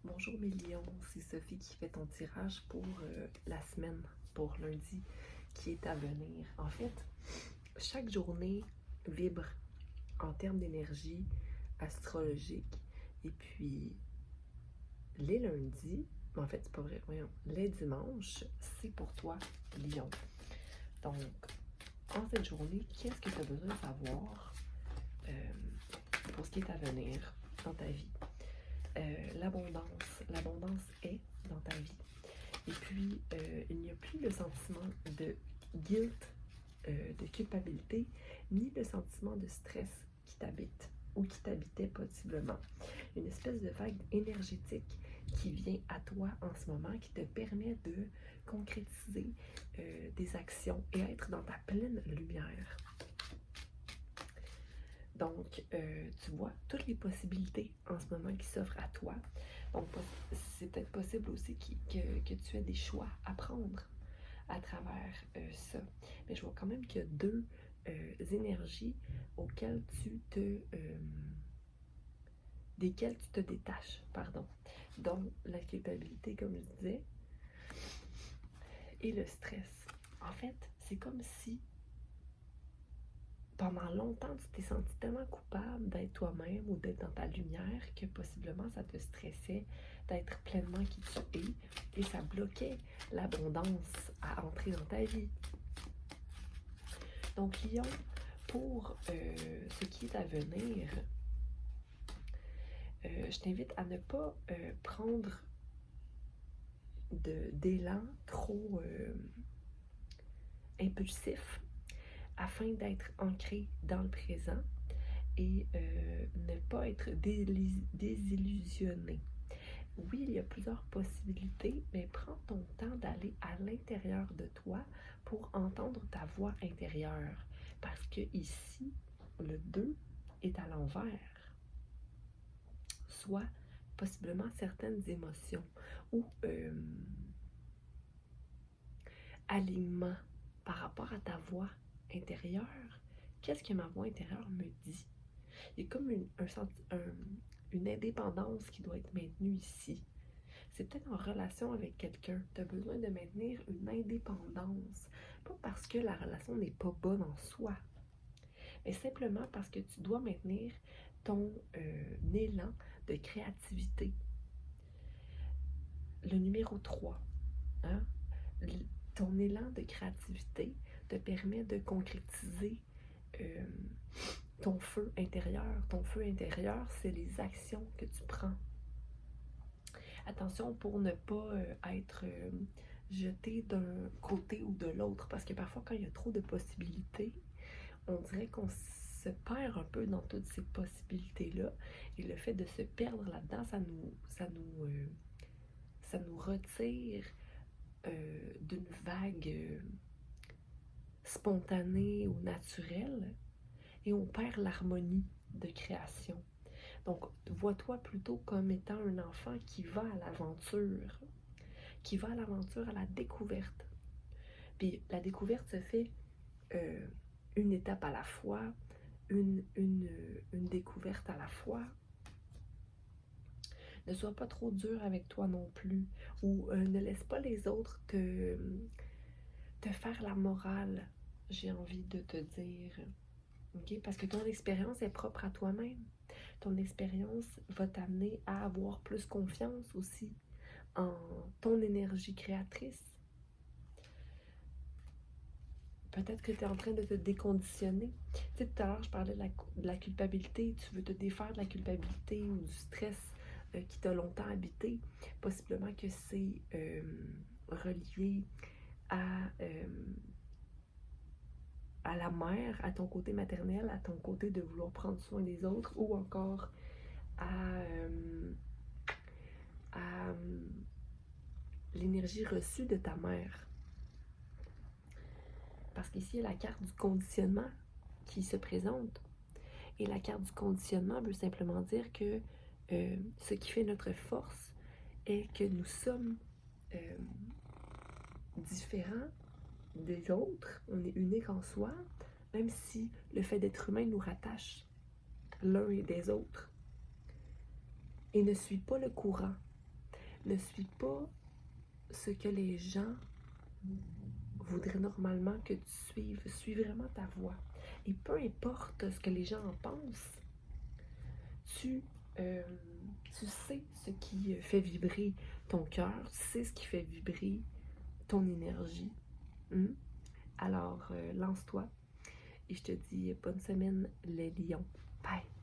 Bonjour mes lions, c'est Sophie qui fait ton tirage pour la semaine, pour lundi qui est à venir. En fait, chaque journée vibre en termes d'énergie astrologique et puis les lundis, en fait c'est pas vrai, voyons, les dimanches, c'est pour toi lion. Donc, en cette journée, qu'est-ce que tu as besoin de savoir pour ce qui est à venir dans ta vie? L'abondance est dans ta vie. Et puis, il n'y a plus le sentiment de guilt, de culpabilité, ni le sentiment de stress qui t'habite ou qui t'habitait possiblement. Une espèce de vague énergétique qui vient à toi en ce moment, qui te permet de concrétiser des actions et être dans ta pleine lumière. Donc, tu vois toutes les possibilités en ce moment qui s'offrent à toi. Donc, c'est peut-être possible aussi que tu aies des choix à prendre à travers ça. Mais je vois quand même qu'il y a deux énergies desquelles tu te détaches, pardon. Donc, la culpabilité, comme je disais, et le stress. En fait, c'est comme si pendant longtemps, tu t'es senti tellement coupable d'être toi-même ou d'être dans ta lumière que possiblement ça te stressait d'être pleinement qui tu es et ça bloquait l'abondance à entrer dans ta vie. Donc, Lion, pour ce qui est à venir, je t'invite à ne pas prendre d'élan trop impulsif afin d'être ancré dans le présent et ne pas être désillusionné. Oui, il y a plusieurs possibilités, mais prends ton temps d'aller à l'intérieur de toi pour entendre ta voix intérieure. Parce que ici, le 2 est à l'envers. Soit possiblement certaines émotions ou alignement par rapport à ta voix intérieure. Qu'est-ce que ma voix intérieure me dit? Il y a comme une indépendance qui doit être maintenue ici. C'est peut-être en relation avec quelqu'un. Tu as besoin de maintenir une indépendance. Pas parce que la relation n'est pas bonne en soi, mais simplement parce que tu dois maintenir ton élan de créativité. Le numéro 3, hein? Ton élan de créativité te permet de concrétiser ton feu intérieur. Ton feu intérieur, c'est les actions que tu prends. Attention pour ne pas être jeté d'un côté ou de l'autre, parce que parfois quand il y a trop de possibilités, on dirait qu'on se perd un peu dans toutes ces possibilités-là, et le fait de se perdre là-dedans, ça nous retire d'une vague spontanée ou naturelle, et on perd l'harmonie de création. Donc, vois-toi plutôt comme étant un enfant qui va à l'aventure, à la découverte. Puis la découverte se fait une étape à la fois, une découverte à la fois. Ne sois pas trop dur avec toi non plus, ou ne laisse pas les autres te faire la morale, j'ai envie de te dire. Okay? Parce que ton expérience est propre à toi-même. Ton expérience va t'amener à avoir plus confiance aussi en ton énergie créatrice. Peut-être que tu es en train de te déconditionner. Tu sais, tout à l'heure, je parlais de la culpabilité. Tu veux te défaire de la culpabilité ou du stress qui t'a longtemps habité. Possiblement que c'est relié à la mère, à ton côté maternel, à ton côté de vouloir prendre soin des autres, ou encore à l'énergie reçue de ta mère. Parce qu'ici, il y a la carte du conditionnement qui se présente. Et la carte du conditionnement veut simplement dire que ce qui fait notre force est que nous sommes différents des autres. On est unique en soi, même si le fait d'être humain nous rattache l'un et des autres. Et ne suit pas le courant. Ne suis pas ce que les gens voudraient normalement que tu suives. Suis vraiment ta voix. Et peu importe ce que les gens en pensent, tu sais ce qui fait vibrer ton cœur, tu sais ce qui fait vibrer ton énergie. Alors, lance-toi et je te dis bonne semaine les lions. Bye!